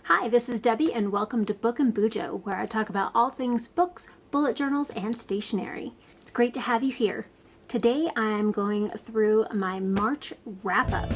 Hi, this is Debbie and welcome to Book and Bujo, where I talk about all things books, bullet journals, and stationery. It's great to have you here. Today I'm going through my March wrap-up.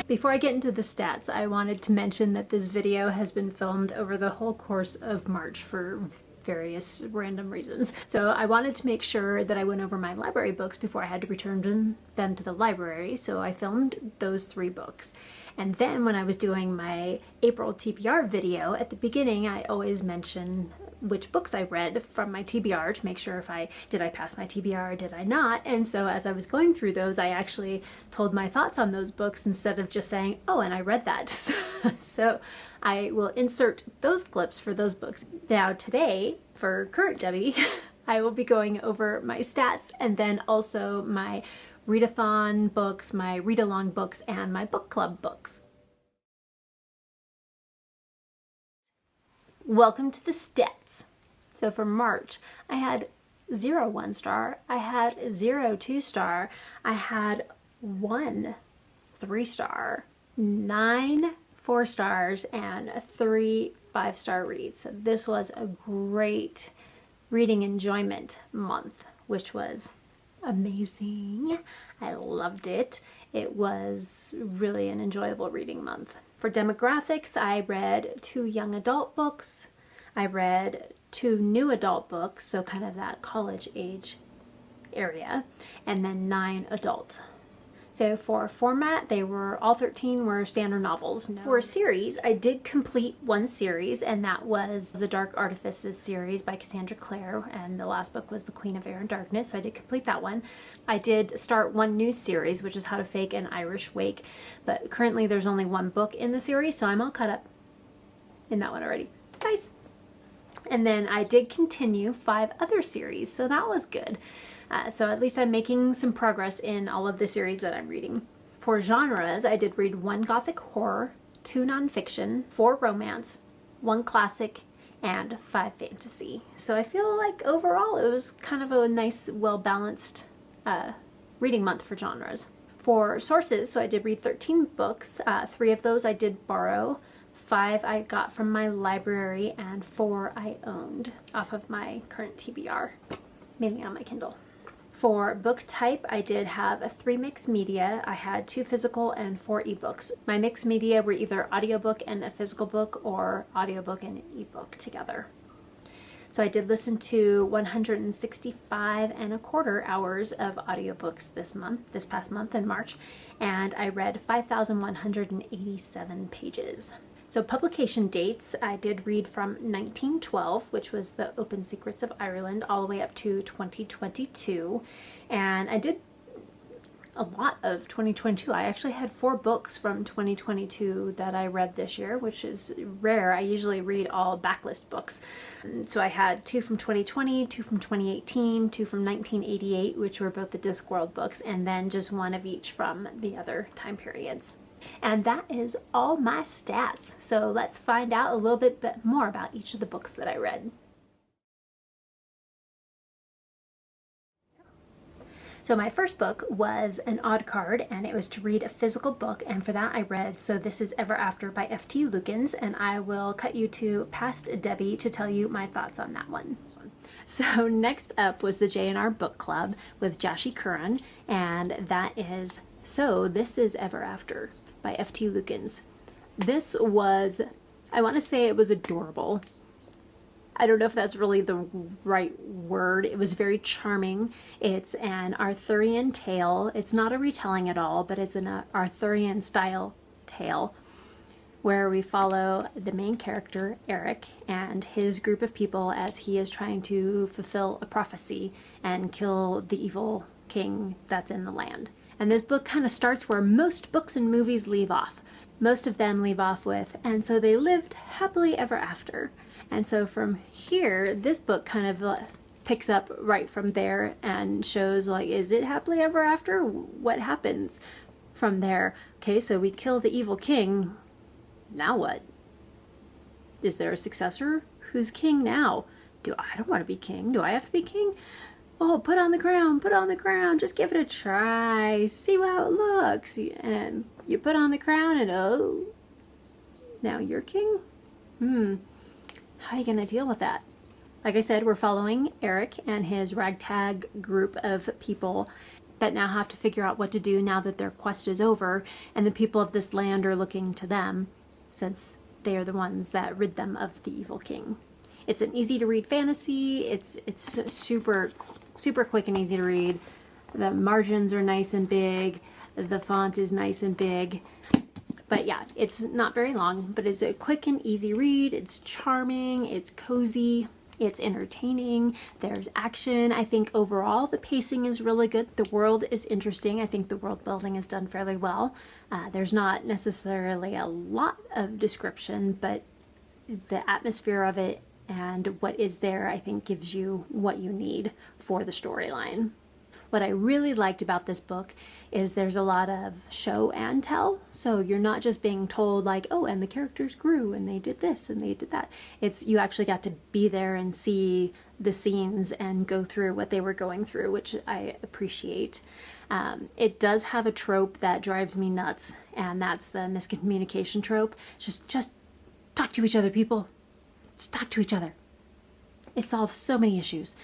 Before I get into the stats, I wanted to mention that this video has been filmed over the whole course of March for various random reasons. So I wanted to make sure that I went over my library books before I had to return them to the library, so I filmed those 3 books. And then when I was doing my April TBR video, at the beginning I always mention which books I read from my TBR to make sure did I pass my TBR or did I not. And so as I was going through those, I actually told my thoughts on those books instead of just saying, oh, and I read that. So I will insert those clips for those books. Now today, for current Debbie, I will be going over my stats and then also my Readathon books, my read-along books, and my book club books. Welcome to the stats. So for March, I had 0 1-star, I had 0 2-star, I had 1 3-star, 9 4-stars, and 3 5-star reads. So this was a great reading enjoyment month, which was amazing. I loved it. It was really an enjoyable reading month. For demographics, I read 2 young adult books. I read 2 new adult books, so kind of that college age area, and then 9 adult. So for format, all 13 were standard novels. For series, I did complete 1 series, and that was the Dark Artifices series by Cassandra Clare, and the last book was The Queen of Air and Darkness, so I did complete that one. I did start 1 new series, which is How to Fake an Irish Wake, but currently there's only 1 book in the series, so I'm all caught up in that one already. Nice! And then I did continue 5 other series, so that was good. So at least I'm making some progress in all of the series that I'm reading. For genres, I did read 1 gothic horror, 2 nonfiction, 4 romance, 1 classic, and 5 fantasy. So I feel like overall it was kind of a nice, well-balanced reading month for genres. For sources, so I did read 13 books. 3 of those I did borrow, 5 I got from my library, and 4 I owned off of my current TBR, mainly on my Kindle. For book type, I did have 3 mixed media. I had 2 physical and 4 ebooks. My mixed media were either audiobook and a physical book or audiobook and an ebook together. So I did listen to 165 and a quarter hours of audiobooks this past month in March, and I read 5,187 pages. So publication dates, I did read from 1912, which was the Open Secrets of Ireland, all the way up to 2022. And I did a lot of 2022. I actually had 4 books from 2022 that I read this year, which is rare. I usually read all backlist books. So I had 2 from 2020, 2 from 2018, 2 from 1988, which were both the Discworld books, and then just 1 of each from the other time periods. And that is all my stats. So let's find out a little bit more about each of the books that I read. So my first book was an odd card, and it was to read a physical book, and for that I read So This Is Ever After by F.T. Lukens, and I will cut you to past Debbie to tell you my thoughts on that one. So next up was the J&R Book Club with Jashi Curran, and that is So This Is Ever After by F.T. Lukens. This was, I want to say it was adorable. I don't know if that's really the right word. It was very charming. It's an Arthurian tale. It's not a retelling at all, but it's an Arthurian style tale where we follow the main character, Eric, and his group of people as he is trying to fulfill a prophecy and kill the evil king that's in the land. And this book kind of starts where most books and movies leave off. Most of them leave off with, and so they lived happily ever after. And so from here, this book kind of picks up right from there and shows, like, is it happily ever after? What happens from there? Okay, so we kill the evil king. Now what? Is there a successor? Who's king now? I don't want to be king. Do I have to be king? oh, put on the crown, just give it a try, see how it looks. And you put on the crown and oh, now you're king? How are you gonna deal with that? Like I said, we're following Eric and his ragtag group of people that now have to figure out what to do now that their quest is over, and the people of this land are looking to them since they are the ones that rid them of the evil king. It's an easy to read fantasy. It's super quick and easy to read. The margins are nice and big. The font is nice and big. But yeah, it's not very long, but it's a quick and easy read. It's charming, it's cozy, it's entertaining, there's action. I think overall the pacing is really good. The world is interesting. I think the world building is done fairly well. There's not necessarily a lot of description, but the atmosphere of it and what is there, I think, gives you what you need for the storyline. What I really liked about this book is there's a lot of show and tell. So you're not just being told like, oh, and the characters grew and they did this and they did that. It's you actually got to be there and see the scenes and go through what they were going through, which I appreciate. It does have a trope that drives me nuts, and that's the miscommunication trope. Just talk to each other, people. Just talk to each other. It solves so many issues.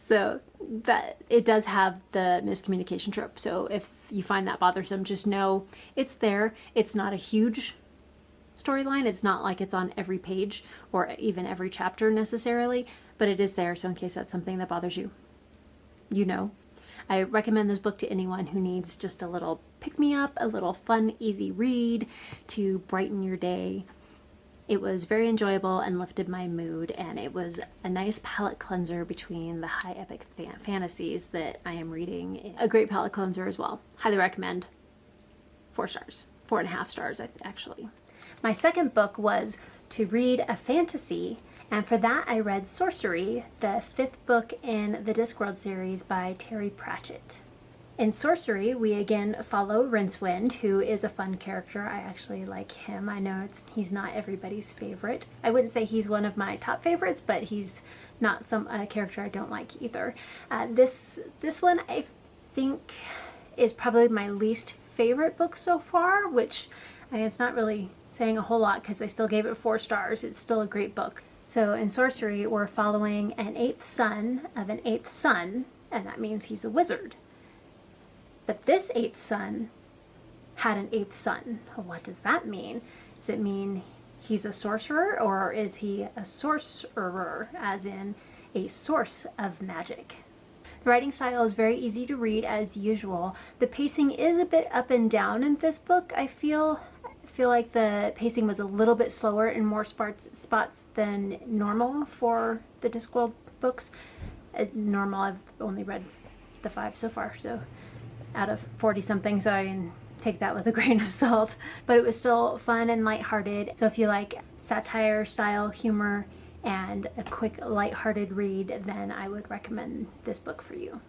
So that it does have the miscommunication trope. So if you find that bothersome, just know it's there. It's not a huge storyline. It's not like it's on every page or even every chapter necessarily, but it is there. So in case that's something that bothers you, you know. I recommend this book to anyone who needs just a little pick-me-up, a little fun, easy read to brighten your day. It was very enjoyable and lifted my mood, and it was a nice palate cleanser between the high epic fantasies that I am reading. A great palate cleanser as well. Highly recommend. 4 stars. 4.5 stars, actually. My second book was to read a fantasy, and for that I read Sourcery, the 5th book in the Discworld series by Terry Pratchett. In Sourcery, we again follow Rincewind, who is a fun character. I actually like him. I know he's not everybody's favorite. I wouldn't say he's one of my top favorites, but he's not a character I don't like either. This one I think is probably my least favorite book so far, which it's not really saying a whole lot because I still gave it 4 stars. It's still a great book. So in Sourcery, we're following an 8th son of an 8th son, and that means he's a wizard. But this 8th son had an 8th son. What does that mean? Does it mean he's a sorcerer, or is he a sorcerer, as in a source of magic? The writing style is very easy to read as usual. The pacing is a bit up and down in this book. I feel like the pacing was a little bit slower in more spots than normal for the Discworld books. Normal, I've only read the 5 so far, so out of 40 something, so I can take that with a grain of salt. But it was still fun and lighthearted. So if you like satire style humor and a quick lighthearted read, then I would recommend this book for you.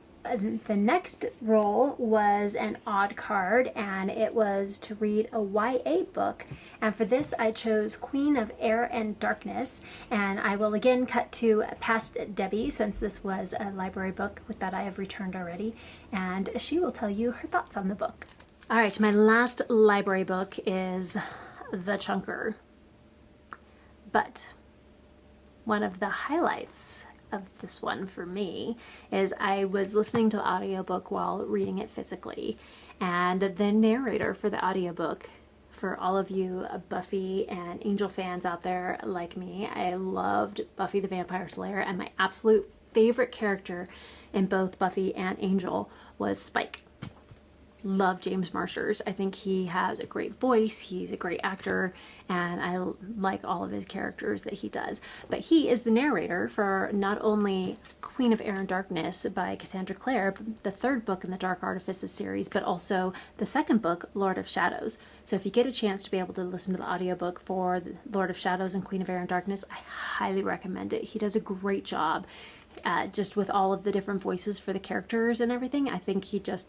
The next role was an odd card, and it was to read a YA book. And for this, I chose Queen of Air and Darkness. And I will again cut to past Debbie, since this was a library book that I have returned already. And she will tell you her thoughts on the book. All right, my last library book is The Chunker. But one of the highlights of this one for me is I was listening to the audiobook while reading it physically, and the narrator for the audiobook, for all of you Buffy and Angel fans out there like me, I loved Buffy the Vampire Slayer, and my absolute favorite character in both Buffy and Angel was Spike. Love James Marsters. I think he has a great voice, he's a great actor, and I like all of his characters that he does. But he is the narrator for not only Queen of Air and Darkness by Cassandra Clare, the 3rd book in the Dark Artifices series, but also the 2nd book, Lord of Shadows. So if you get a chance to be able to listen to the audiobook for Lord of Shadows and Queen of Air and Darkness, I highly recommend it. He does a great job just with all of the different voices for the characters and everything. I think he just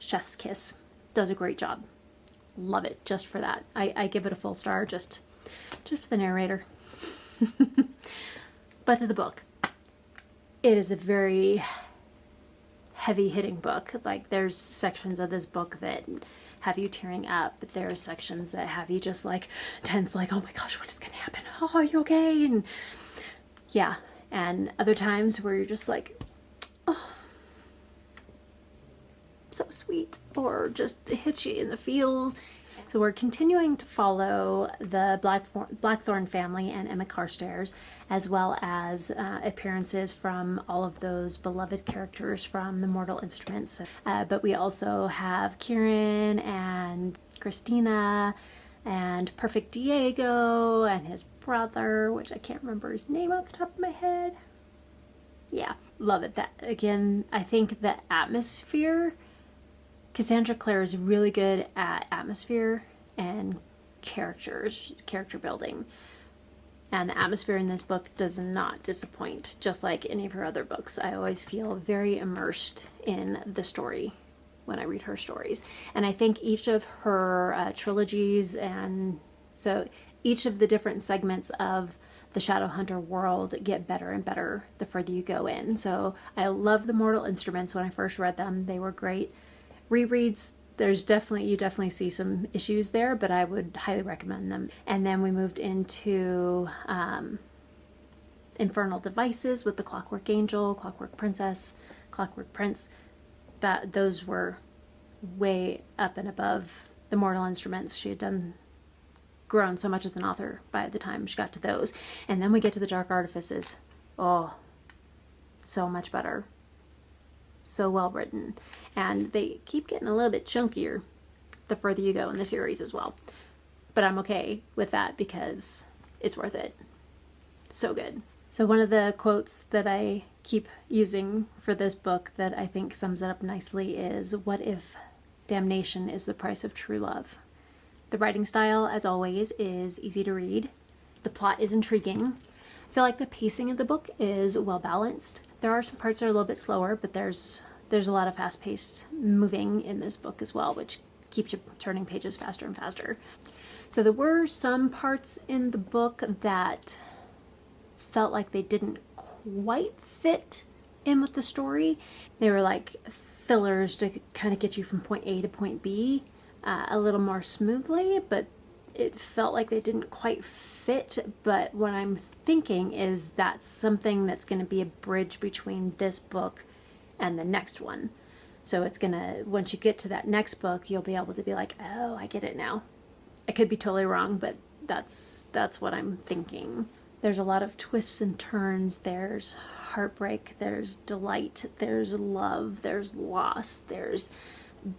chef's kiss. Does a great job. Love it just for that. I give it a full star just for the narrator. But to the book. it is a very heavy-hitting book. Like, there's sections of this book that have you tearing up, but there are sections that have you just like tense, like, oh my gosh, what is gonna happen? Oh, are you okay? And yeah, and other times where you're just like, oh, so sweet, or just hits you in the feels. So we're continuing to follow the Blackthorn family and Emma Carstairs, as well as appearances from all of those beloved characters from the Mortal Instruments. But we also have Kieran and Christina and Perfect Diego and his brother, which I can't remember his name off the top of my head. Yeah, love it. That, again, I think the atmosphere, Cassandra Clare is really good at atmosphere and character building. And the atmosphere in this book does not disappoint, just like any of her other books. I always feel very immersed in the story when I read her stories. And I think each of her trilogies, and so each of the different segments of the Shadowhunter world get better and better the further you go in. So I love the Mortal Instruments. When I first read them, they were great. Rereads, you definitely see some issues there, but I would highly recommend them. And then we moved into Infernal Devices with the Clockwork Angel, Clockwork Princess, Clockwork Prince. Those were way up and above the Mortal Instruments. She had grown so much as an author by the time she got to those. And then we get to the Dark Artifices. Oh, so much better. So well written. And they keep getting a little bit chunkier the further you go in the series as well. But I'm okay with that because it's worth it. So good. So one of the quotes that I keep using for this book that I think sums it up nicely is, "What if damnation is the price of true love?" The writing style, as always, is easy to read. The plot is intriguing. I feel like the pacing of the book is well balanced. There are some parts that are a little bit slower, but there's a lot of fast-paced moving in this book as well, which keeps you turning pages faster and faster. So there were some parts in the book that felt like they didn't quite fit in with the story. They were like fillers to kind of get you from point A to point B a little more smoothly, but it felt like they didn't quite fit. But what I'm thinking is that's something that's going to be a bridge between this book and the next one. So it's gonna, once you get to that next book, you'll be able to be like, oh, I get it now. I could be totally wrong, but that's what I'm thinking. There's a lot of twists and turns. There's heartbreak, there's delight, there's love, there's loss, there's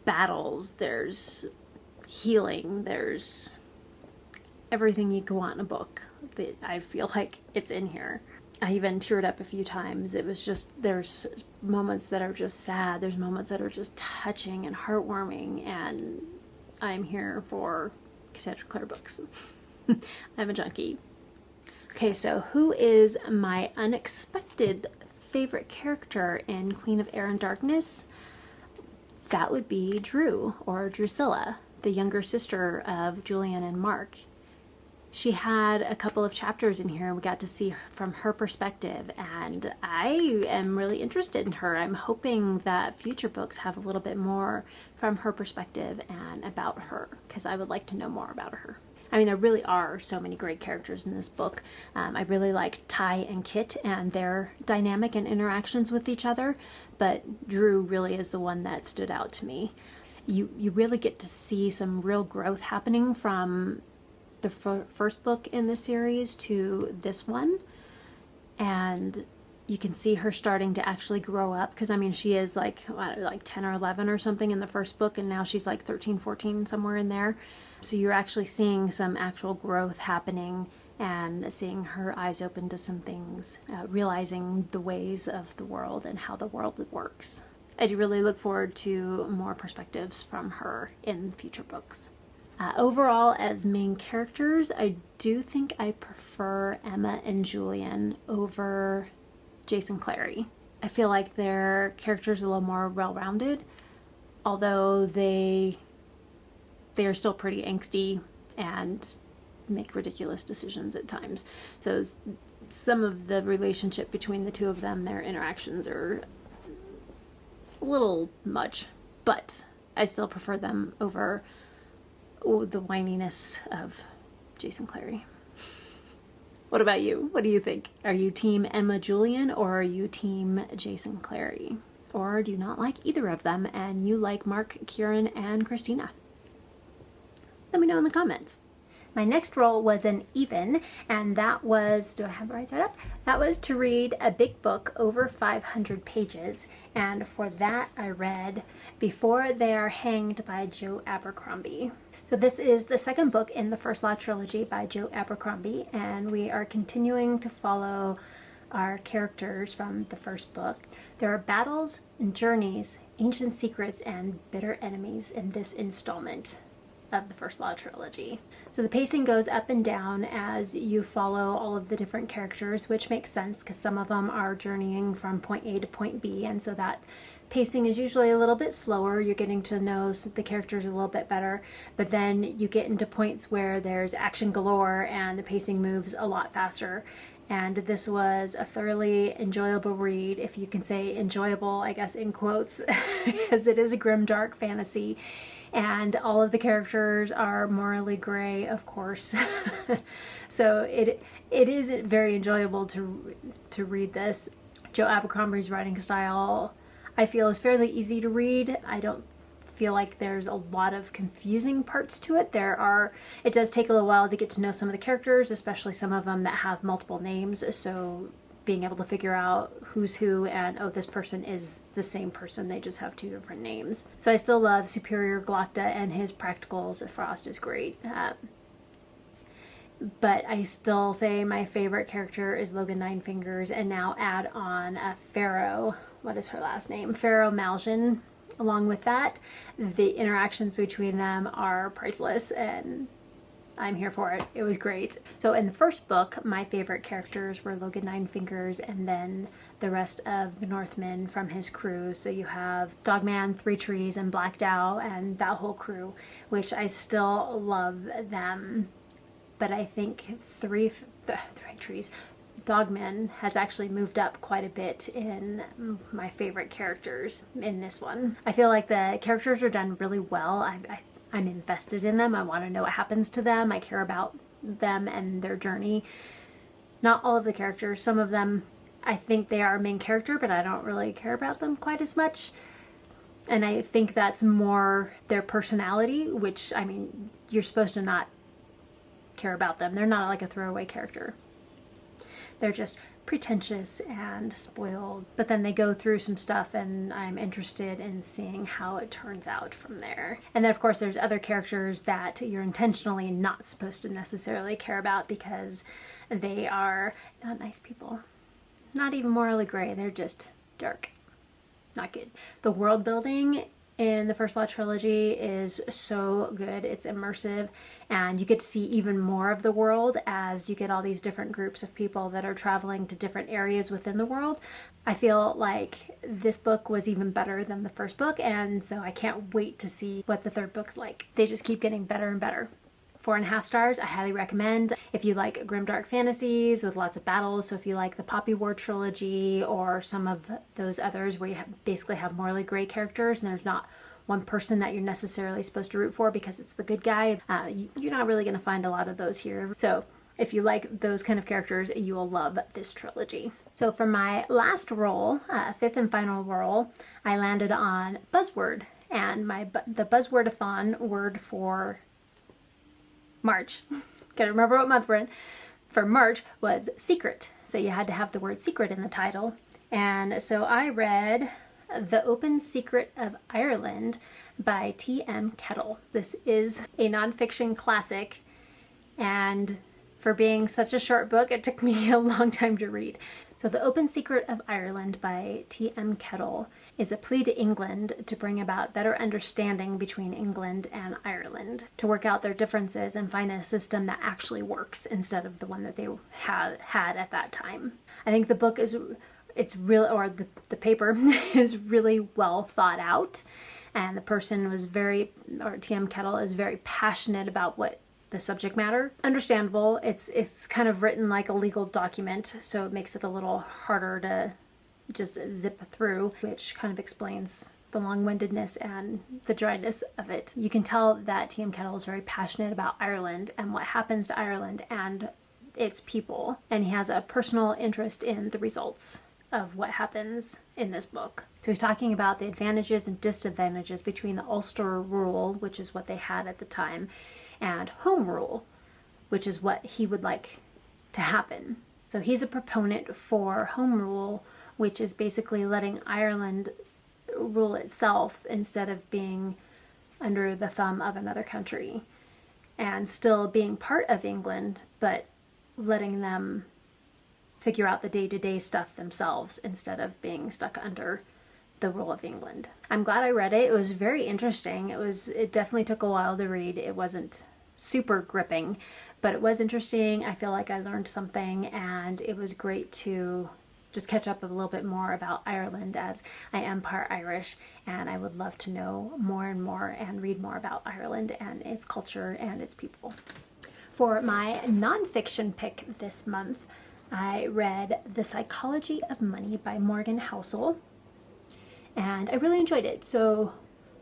battles, there's healing, there's everything you could want in a book. I feel like it's in here. I even teared up a few times. It was just, there's moments that are just sad, there's moments that are just touching and heartwarming, and I'm here for Cassandra Clare books. I'm a junkie. Okay, so who is my unexpected favorite character in Queen of Air and Darkness? That would be Drew, or Drusilla, the younger sister of Julian and Mark. She had a couple of chapters in here and we got to see from her perspective, and I am really interested in her. I'm hoping that future books have a little bit more from her perspective and about her, because I would like to know more about her. I mean, there really are so many great characters in this book. I really like Ty and Kit and their dynamic and interactions with each other, but Drew really is the one that stood out to me. You really get to see some real growth happening from the first book in the series to this one, and you can see her starting to actually grow up, because I mean, she is like 10 or 11 or something in the first book, and now she's like 13, 14, somewhere in there. So you're actually seeing some actual growth happening and seeing her eyes open to some things, realizing the ways of the world and how the world works. I do really look forward to more perspectives from her in future books. Overall, as main characters, I do think I prefer Emma and Julian over Jason Clary. I feel like their characters are a little more well-rounded, although they are still pretty angsty and make ridiculous decisions at times. So some of the relationship between the two of them, their interactions are a little much, but I still prefer them over the whininess of Jason Clary. What about you? What do you think? Are you team Emma Julian or are you team Jason Clary? Or do you not like either of them and you like Mark, Kieran, and Christina? Let me know in the comments. My next role was an even, and that was, do I have it right side up? That was to read a big book over 500 pages, and for that I read Before They Are Hanged by Joe Abercrombie. So this is the second book in the First Law trilogy by Joe Abercrombie, and we are continuing to follow our characters from the first book. There are battles and journeys, ancient secrets, and bitter enemies in this installment of the First Law trilogy. So the pacing goes up and down as you follow all of the different characters, which makes sense because some of them are journeying from point A to point B, and so that pacing is usually a little bit slower. You're getting to know the characters a little bit better, but then you get into points where there's action galore and the pacing moves a lot faster. And this was a thoroughly enjoyable read, if you can say enjoyable, I guess in quotes, because it is a grimdark fantasy. And all of the characters are morally gray, of course. So it is very enjoyable to read this. Joe Abercrombie's writing style, I feel, is fairly easy to read. I don't feel like there's a lot of confusing parts to it. It does take a little while to get to know some of the characters, especially some of them that have multiple names. So being able to figure out who's who and, oh, this person is the same person, they just have two different names. So I still love Superior Glocta and his practicals. Frost is great. But I still say my favorite character is Logan Ninefingers, and now add on a Pharaoh. What is her last name? Pharaoh Maljan. Along with that, the interactions between them are priceless, and I'm here for it. It was great. So in the first book, my favorite characters were Logan Ninefingers and then the rest of the Northmen from his crew. So you have Dogman, Three Trees, and Black Dow, and that whole crew, which I still love them. But I think Three Trees, Dogman has actually moved up quite a bit in my favorite characters in this one. I feel like the characters are done really well. I'm invested in them. I want to know what happens to them. I care about them and their journey. Not all of the characters. Some of them, I think they are a main character, but I don't really care about them quite as much. And I think that's more their personality, which, I mean, you're supposed to not care about them. They're not like a throwaway character. They're just pretentious and spoiled, but then they go through some stuff and I'm interested in seeing how it turns out from there. And then of course there's other characters that you're intentionally not supposed to necessarily care about because they are not nice people. Not even morally gray, they're just dark. Not good. The world building in the First Law trilogy is so good. It's immersive, and you get to see even more of the world as you get all these different groups of people that are traveling to different areas within the world. I feel like this book was even better than the first book, and so I can't wait to see what the third book's like. They just keep getting better and better. 4.5 stars, I highly recommend. If you like grimdark fantasies with lots of battles, so if you like the Poppy War trilogy or some of those others where you basically have morally gray characters and there's not one person that you're necessarily supposed to root for because it's the good guy, you're not really going to find a lot of those here. So if you like those kind of characters, you will love this trilogy. So for my last role, fifth and final role, I landed on Buzzword, and the Buzzwordathon word for March, gotta remember what month we're in, for March was secret. So you had to have the word secret in the title. And so I read The Open Secret of Ireland by T.M. Kettle. This is a nonfiction classic, and for being such a short book, it took me a long time to read. So The Open Secret of Ireland by T.M. Kettle is a plea to England to bring about better understanding between England and Ireland, to work out their differences and find a system that actually works instead of the one that they had at that time. I think the book is, the paper is really well thought out, and the person was T.M. Kettle is very passionate about what the subject matter. Understandable. It's kind of written like a legal document, so it makes it a little harder to just zip through, which kind of explains the long-windedness and the dryness of it. You can tell that T.M. Kettle is very passionate about Ireland and what happens to Ireland and its people, and he has a personal interest in the results of what happens in this book. So he's talking about the advantages and disadvantages between the Ulster rule, which is what they had at the time, and home rule, which is what he would like to happen. So he's a proponent for home rule, which is basically letting Ireland rule itself instead of being under the thumb of another country, and still being part of England, but letting them figure out the day-to-day stuff themselves instead of being stuck under the rule of England. I'm glad I read it. It was very interesting. It definitely took a while to read. It wasn't super gripping, but it was interesting. I feel like I learned something, and it was great to just catch up a little bit more about Ireland, as I am part Irish, and I would love to know more and more and read more about Ireland and its culture and its people. For my nonfiction pick this month, I read The Psychology of Money by Morgan Housel, and I really enjoyed it. So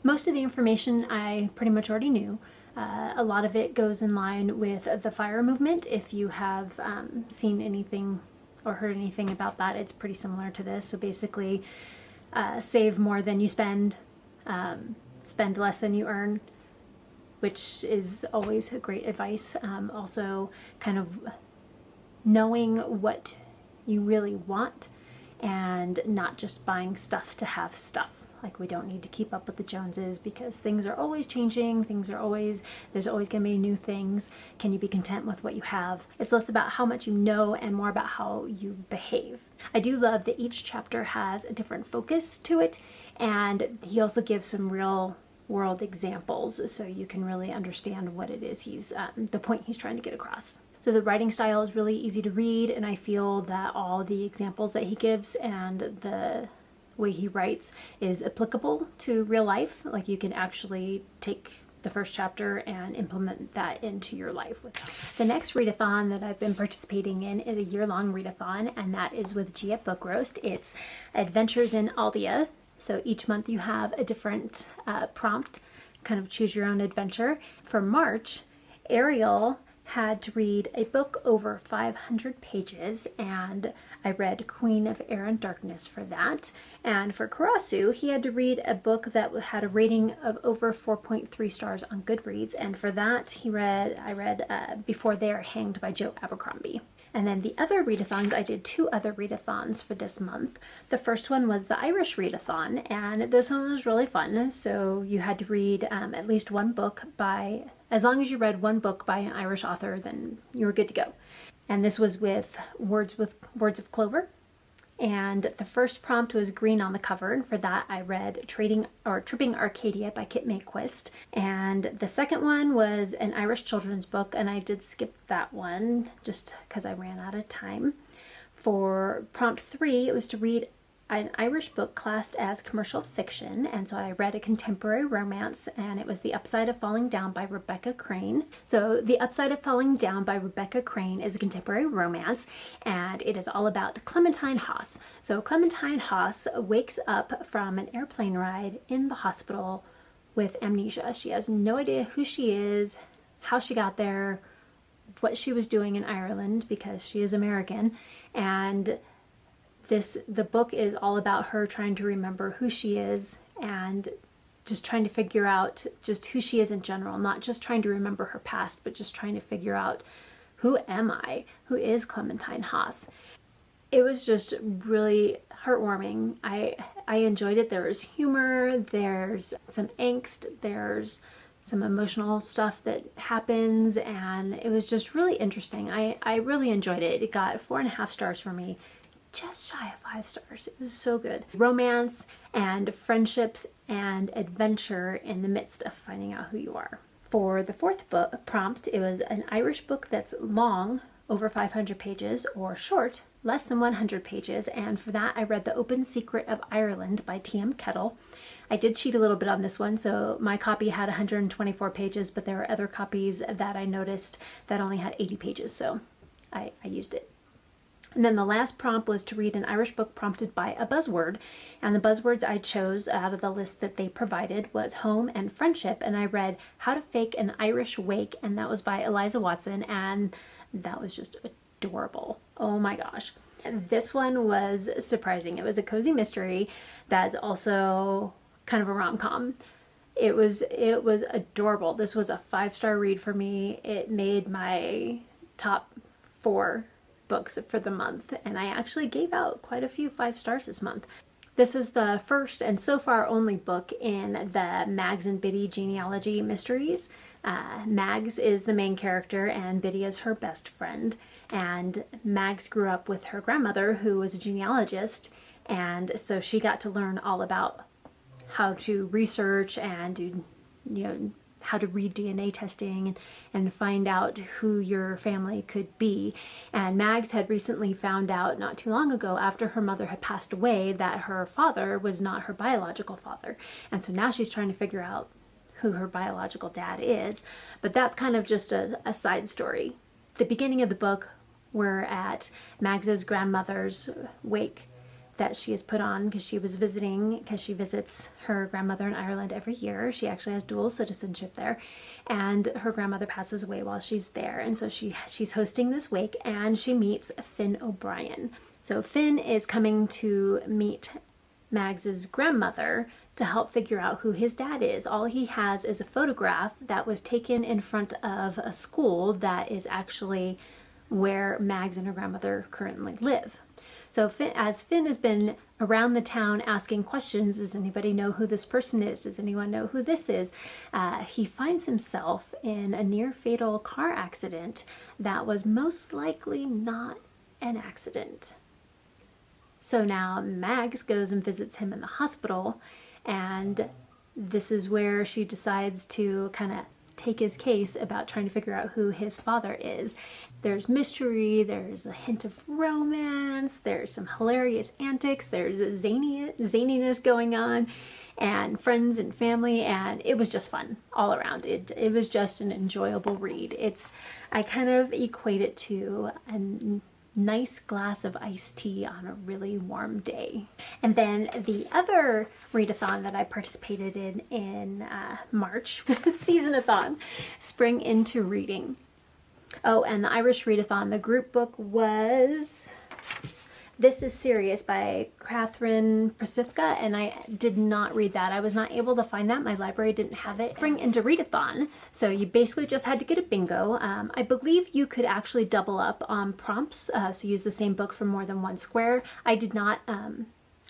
most of the information I pretty much already knew. A lot of it goes in line with the FIRE movement. If you have seen anything or heard anything about that, it's pretty similar to this. So basically, save more than you spend, spend less than you earn, which is always a great advice. Also, kind of knowing what you really want and not just buying stuff to have stuff. Like, we don't need to keep up with the Joneses because things are always changing. There's always going to be new things. Can you be content with what you have? It's less about how much you know and more about how you behave. I do love that each chapter has a different focus to it, and he also gives some real world examples so you can really understand what it is the point he's trying to get across. So the writing style is really easy to read, and I feel that all the examples that he gives and the way he writes is applicable to real life. Like, you can actually take the first chapter and implement that into your life. The next readathon that I've been participating in is a year-long readathon, and that is with J&R Book Roast. It's Adventures in Aeldia. So each month you have a different prompt, kind of choose your own adventure. For March, Ariel had to read a book over 500 pages, and I read Queen of Air and Darkness for that. And for Karasu, he had to read a book that had a rating of over 4.3 stars on Goodreads, and for that I read Before They Are Hanged by Joe Abercrombie. And then the other readathons, I did 2 other readathons for this month. The first one was the Irish readathon, and this one was really fun. So you had to read at least one book as long as you read one book by an Irish author, then you were good to go. And this was with Words of Clover. And the first prompt was green on the cover, and for that I read Tripping Arcadia by Kit Mayquist. And the second one was an Irish children's book, and I did skip that one just because I ran out of time. For prompt 3, it was to read an Irish book classed as commercial fiction, and so I read a contemporary romance, and it was The Upside of Falling Down by Rebecca Crane. So The Upside of Falling Down by Rebecca Crane is a contemporary romance, and it is all about Clementine Haas. So Clementine Haas wakes up from an airplane ride in the hospital with amnesia. She has no idea who she is, how she got there, what she was doing in Ireland, because she is American, and the book is all about her trying to remember who she is and just trying to figure out just who she is in general, not just trying to remember her past, but just trying to figure out, who am I? Who is Clementine Haas? It was just really heartwarming. I enjoyed it. There was humor, there's some angst, there's some emotional stuff that happens, and it was just really interesting. I really enjoyed it. It got 4.5 stars for me. Just shy of 5 stars. It was so good. Romance and friendships and adventure in the midst of finding out who you are. For the fourth book prompt, it was an Irish book that's long, over 500 pages, or short, less than 100 pages, and for that I read The Open Secret of Ireland by T.M. Kettle. I did cheat a little bit on this one, so my copy had 124 pages, but there were other copies that I noticed that only had 80 pages, so I used it. And then the last prompt was to read an Irish book prompted by a buzzword. And the buzzwords I chose out of the list that they provided was home and friendship. And I read How to Fake an Irish Wake, and that was by Eliza Watson. And that was just adorable. Oh my gosh. This one was surprising. It was a cozy mystery that's also kind of a rom-com. It was adorable. This was a 5-star read for me. It made my top 4 books for the month, and I actually gave out quite a few 5 stars this month. This is the first and so far only book in the Mags and Biddy genealogy mysteries. Mags is the main character and Biddy is her best friend, and Mags grew up with her grandmother who was a genealogist, and so she got to learn all about how to research and do, how to read DNA testing and find out who your family could be. And Mags had recently found out not too long ago, after her mother had passed away, that her father was not her biological father. And so now she's trying to figure out who her biological dad is. But that's kind of just a side story. The beginning of the book, we're at Mags's grandmother's wake that she has put on because she was visiting, because she visits her grandmother in Ireland every year. She actually has dual citizenship there, and her grandmother passes away while she's there, and so she's hosting this wake, and she meets Finn O'Brien. So Finn is coming to meet Mags's grandmother to help figure out who his dad is. All he has is a photograph that was taken in front of a school that is actually where Mags and her grandmother currently live. So Finn has been around the town asking questions, does anybody know who this person is? Does anyone know who this is? He finds himself in a near-fatal car accident that was most likely not an accident. So now Mags goes and visits him in the hospital, and this is where she decides to kind of take his case about trying to figure out who his father is. There's mystery, there's a hint of romance, there's some hilarious antics, there's a zaniness going on, and friends and family, and it was just fun all around. It was just an enjoyable read. I kind of equate it to a nice glass of iced tea on a really warm day. And then the other readathon that I participated in March was Seasonathon, Spring into Reading. Oh, and the Irish Readathon, the group book was This Is Serious by Catherine Pasifka, and I did not read that. I was not able to find that. My library didn't have it. Spring into Readathon, so you basically just had to get a bingo. I believe you could actually double up on prompts, so use the same book for more than one square. I did not.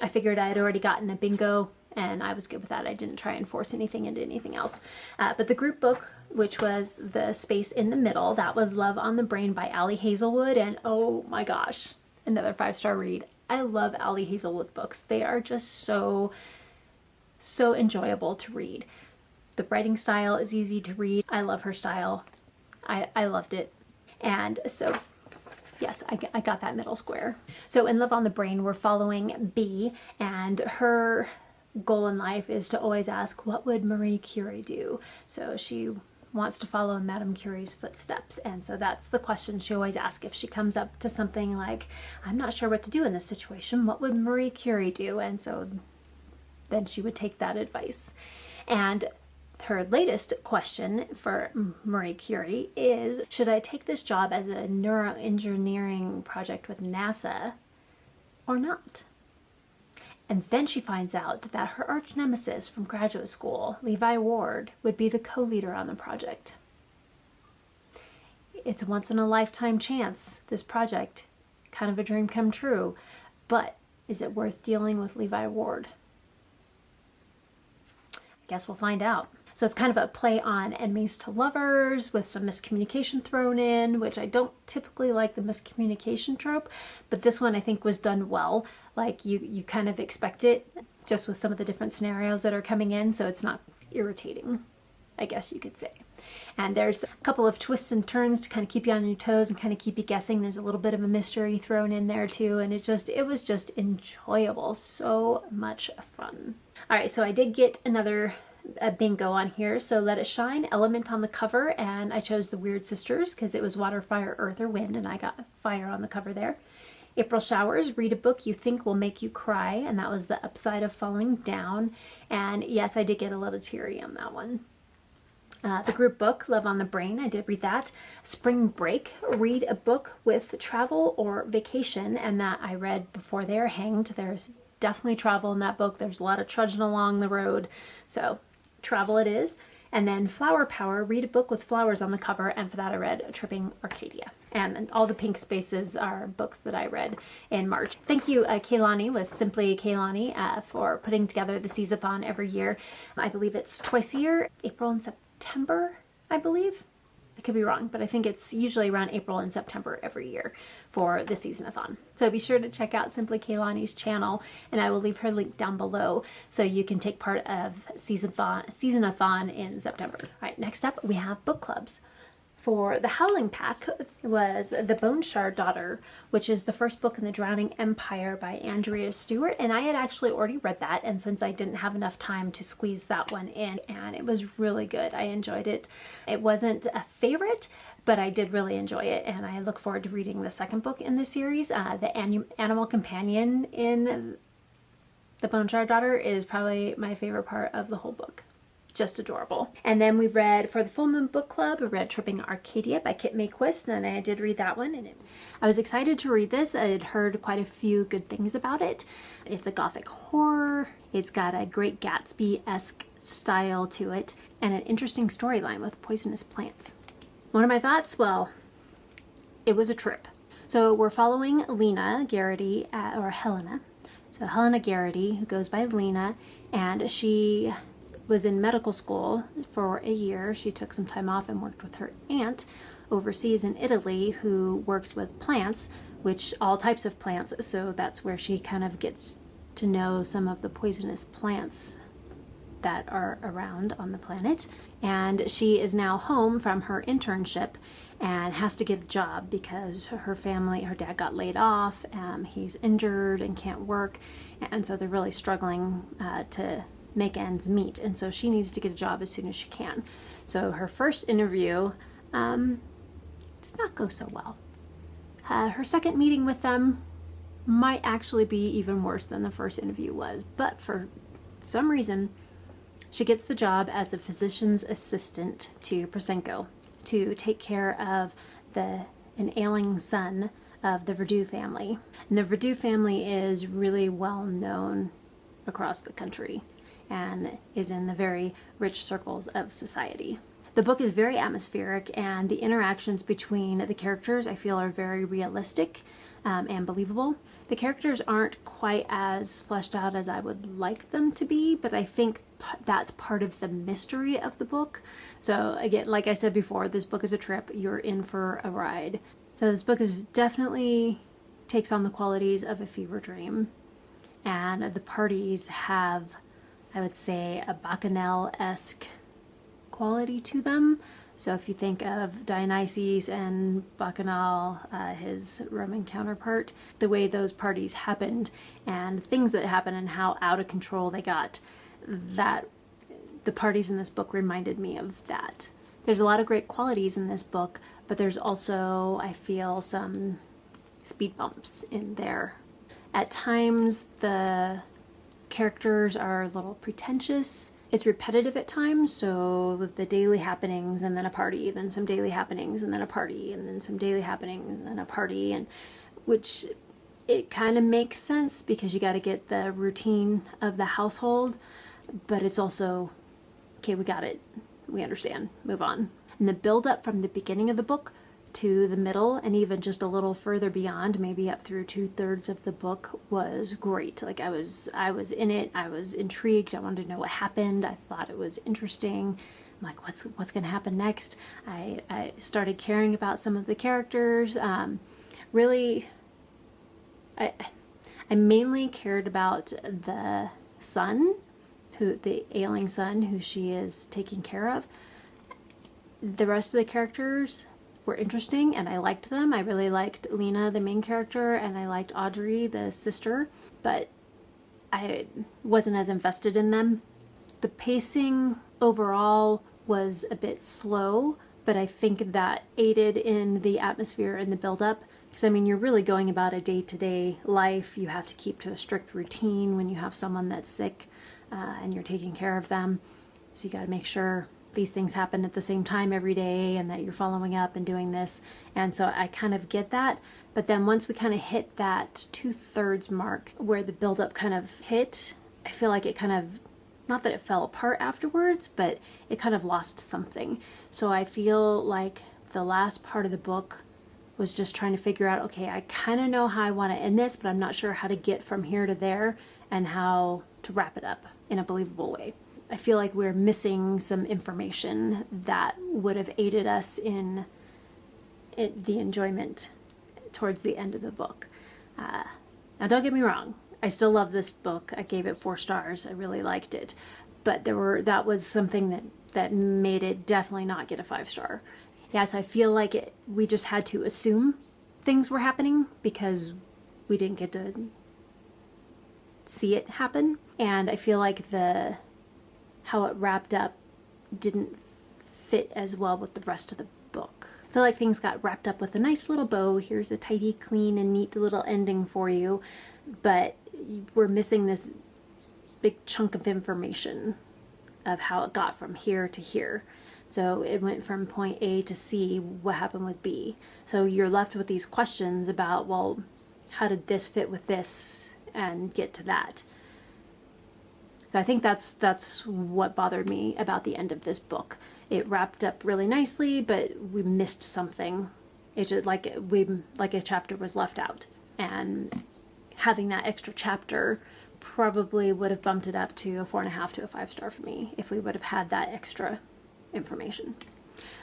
I figured I had already gotten a bingo, and I was good with that. I didn't try and force anything into anything else. But the group book, which was the space in the middle, that was Love on the Brain by Ali Hazelwood, and oh my gosh, another 5-star read. I love Ali Hazelwood books. They are just so enjoyable to read. The writing style is easy to read. I love her style. I loved it. And so, yes, I got that middle square. So in Love on the Brain, we're following Bee, and her goal in life is to always ask, what would Marie Curie do? So she wants to follow in Madame Curie's footsteps, and so that's the question she always asks if she comes up to something like, I'm not sure what to do in this situation, what would Marie Curie do? And so then she would take that advice. And her latest question for Marie Curie is, should I take this job as a neuroengineering project with NASA or not? And then she finds out that her arch nemesis from graduate school, Levi Ward, would be the co-leader on the project. It's a once-in-a-lifetime chance, this project. Kind of a dream come true. But is it worth dealing with Levi Ward? I guess we'll find out. So it's kind of a play on enemies to lovers with some miscommunication thrown in, which I don't typically like the miscommunication trope, but this one I think was done well. Like you kind of expect it just with some of the different scenarios that are coming in, so it's not irritating, I guess you could say. And there's a couple of twists and turns to kind of keep you on your toes and kind of keep you guessing. There's a little bit of a mystery thrown in there too, and it was just enjoyable. So much fun. All right, so I did get another bingo on here. So Let It Shine, element on the cover, and I chose the Weird Sisters because it was water, fire, earth, or wind, and I got fire on the cover there. April Showers, read a book you think will make you cry, and that was The Upside of Falling Down. And yes, I did get a little teary on that one. The group book, Love on the Brain, I did read that. Spring Break, read a book with travel or vacation, and that I read before they're hanged. There's definitely travel in that book. There's a lot of trudging along the road, so travel it is. And then Flower Power, read a book with flowers on the cover, and for that I read Tripping Arcadia. And all the pink spaces are books that I read in March. Thank you, Kaylani with Simply Kaylani, for putting together the Seasonathon every year. I believe it's twice a year, April and September, I believe. I could be wrong, but I think it's usually around April and September every year for the Seasonathon. So be sure to check out Simply Kaylani's channel, and I will leave her link down below so you can take part of Seasonathon in September. All right, next up we have book clubs. For the Howling Pack was The Bone Shard Daughter, which is the first book in the Drowning Empire by Andrea Stewart, and I had actually already read that, and since I didn't have enough time to squeeze that one in, and it was really good. I enjoyed it. It wasn't a favorite, but I did really enjoy it, and I look forward to reading the second book in the series. The animal companion in The Bone Shard Daughter is probably my favorite part of the whole book. Just adorable. And then we read, for the Full Moon Book Club, we read Tripping Arcadia by Kit Mayquist, and I did read that one, and I was excited to read this. I had heard quite a few good things about it. It's a gothic horror, it's got a Great Gatsby-esque style to it, and an interesting storyline with poisonous plants. One of my thoughts? Well, it was a trip. So we're following Lena Garrity, or Helena. So Helena Garrity, who goes by Lena, and she was in medical school for a year. She took some time off and worked with her aunt overseas in Italy, who works with plants, which all types of plants. So that's where she kind of gets to know some of the poisonous plants that are around on the planet. And she is now home from her internship and has to get a job because her family, her dad got laid off, he's injured and can't work, and so they're really struggling to make ends meet, and so she needs to get a job as soon as she can. So her first interview does not go so well. Her second meeting with them might actually be even worse than the first interview was, but for some reason she gets the job as a physician's assistant to Prosenko to take care of an ailing son of the Verdu family. And the Verdu family is really well known across the country and is in the very rich circles of society. The book is very atmospheric, and the interactions between the characters I feel are very realistic and believable. The characters aren't quite as fleshed out as I would like them to be, but I think that's part of the mystery of the book. So again, like I said before, this book is a trip. You're in for a ride. So this book is definitely takes on the qualities of a fever dream, and the parties have, I would say, a Bacchanal-esque quality to them. So if you think of Dionysus and Bacchanal, his Roman counterpart, the way those parties happened and things that happened and how out of control they got, that the parties in this book reminded me of that. There's a lot of great qualities in this book, but there's also, I feel, some speed bumps in there. At times, the characters are a little pretentious. It's repetitive at times, so the daily happenings and then a party, then some daily happenings and then a party, and then some daily happenings and then a party, and which it kind of makes sense because you got to get the routine of the household, but it's also, okay, we got it, we understand, move on. And the build up from the beginning of the book to the middle and even just a little further beyond, maybe up through 2/3 of the book, was great. Like I was in it, I was intrigued, I wanted to know what happened, I thought it was interesting. I'm like, what's going to happen next? I started caring about some of the characters. Really, I mainly cared about the son, the ailing son who she is taking care of. The rest of the characters were interesting and I liked them. I really liked Lena, the main character, and I liked Audrey, the sister, but I wasn't as invested in them. The pacing overall was a bit slow, but I think that aided in the atmosphere and the build-up. Because, I mean, you're really going about a day-to-day life. You have to keep to a strict routine when you have someone that's sick and you're taking care of them. So you got to make sure these things happen at the same time every day and that you're following up and doing this. And so I kind of get that. But then once we kind of hit that 2/3 mark where the build-up kind of hit, I feel like it kind of, not that it fell apart afterwards, but it kind of lost something. So I feel like the last part of the book was just trying to figure out, okay, I kind of know how I want to end this, but I'm not sure how to get from here to there and how to wrap it up in a believable way. I feel like we're missing some information that would have aided us in the enjoyment towards the end of the book. Now, don't get me wrong. I still love this book. I gave it 4 stars. I really liked it. But that was something that made it definitely not get a 5-star. Yeah, so I feel like we just had to assume things were happening because we didn't get to see it happen. And I feel like how it wrapped up didn't fit as well with the rest of the book. I feel like things got wrapped up with a nice little bow. Here's a tidy, clean, and neat little ending for you. But we're missing this big chunk of information of how it got from here to here. So it went from point A to C. What happened with B? So you're left with these questions about, well, how did this fit with this and get to that? So I think that's what bothered me about the end of this book. It wrapped up really nicely, but we missed something. It's just like a chapter was left out, and having that extra chapter probably would have bumped it up to a 4.5 to a 5-star for me if we would have had that extra information.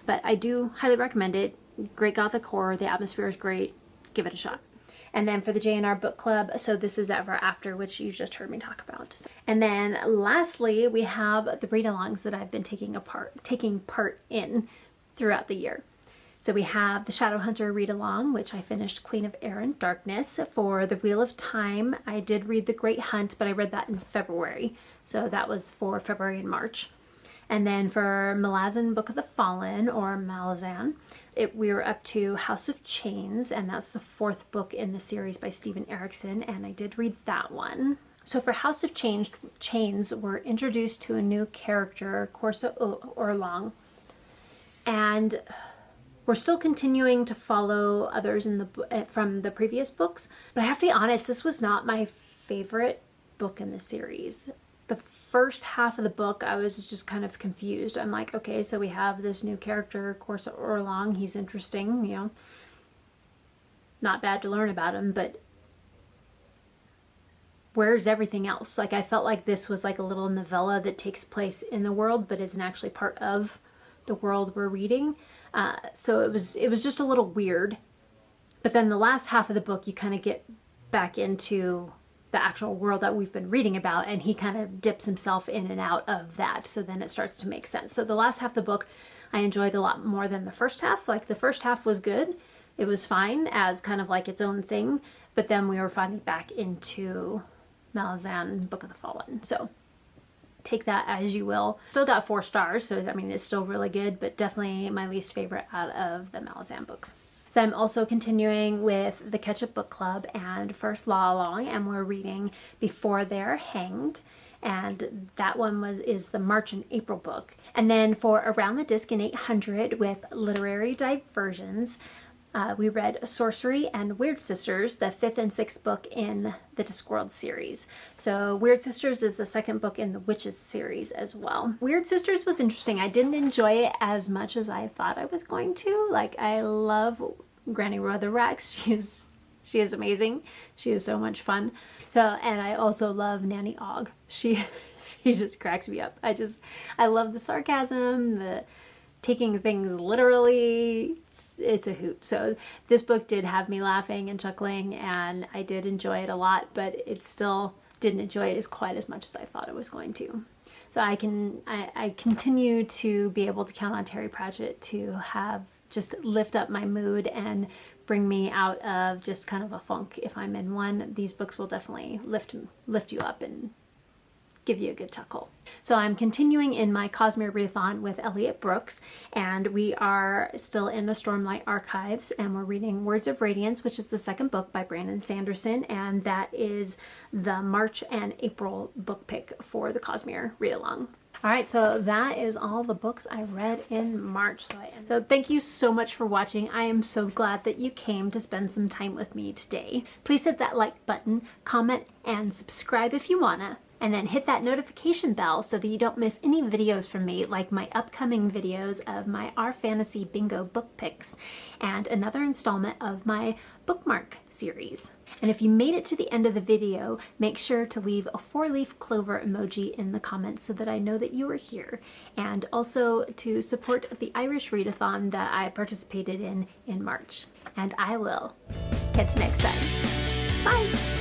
But I do highly recommend it. Great gothic horror. The atmosphere is great. Give it a shot. And then for the J&R Book Club, so this is Ever After, which you just heard me talk about. And then lastly, we have the Readalongs that I've been taking part in throughout the year. So we have the Shadowhunter Readalong, which I finished Queen of Air and Darkness. For the Wheel of Time, I did read The Great Hunt, but I read that in February. So that was for February and March. And then for Malazan Book of the Fallen, or Malazan, we were up to House of Chains, and that's the 4th book in the series by Steven Erikson, and I did read that one. So for House of Chains, we're introduced to a new character, Corsa Orlong, and we're still continuing to follow others from the previous books, but I have to be honest, this was not my favorite book in the series. The first half of the book, I was just kind of confused. I'm like, okay, so we have this new character, Corsa Orlong. He's interesting, you know. Not bad to learn about him, but where's everything else? Like, I felt like this was like a little novella that takes place in the world, but isn't actually part of the world we're reading. So it was just a little weird. But then the last half of the book, you kind of get back into the actual world that we've been reading about, and he kind of dips himself in and out of that, so then it starts to make sense. So the last half of the book I enjoyed a lot more than the first half. Like, the first half was good, it was fine as kind of like its own thing, but then we were finally back into Malazan Book of the Fallen. So take that as you will. Still got 4 stars, so I mean, it's still really good, but definitely my least favorite out of the Malazan books. So I'm also continuing with the Ketchup Book Club and First Law Along, and we're reading Before They're Hanged, and that one is the March and April book. And then for Around the Disc in 800 with Literary Diversions, we read Sourcery and Weird Sisters, the 5th and 6th book in the Discworld series. So Weird Sisters is the 2nd book in the Witches series as well. Weird Sisters was interesting. I didn't enjoy it as much as I thought I was going to. Like, I love Granny Rotherrax. She is amazing. She is so much fun. So, and I also love Nanny Ogg. She just cracks me up. I love the sarcasm, the taking things literally. It's a hoot. So this book did have me laughing and chuckling, and I did enjoy it a lot, but it still didn't enjoy it quite as much as I thought it was going to. So I continue to be able to count on Terry Pratchett to have just lift up my mood and bring me out of just kind of a funk. If I'm in one, these books will definitely lift you up and give you a good chuckle. So I'm continuing in my Cosmere Readathon with Elliot Brooks, and we are still in the Stormlight Archives, and we're reading Words of Radiance, which is the second book by Brandon Sanderson, and that is the March and April book pick for the Cosmere Readalong. All right, so that is all the books I read in March. So thank you so much for watching. I am so glad that you came to spend some time with me today. Please hit that like button, comment, and subscribe if you wanna. And then hit that notification bell so that you don't miss any videos from me, like my upcoming videos of my Our Fantasy Bingo book picks and another installment of my bookmark series. And if you made it to the end of the video, make sure to leave a 4-leaf clover emoji in the comments so that I know that you are here. And also to support the Irish Readathon that I participated in March. And I will catch you next time. Bye!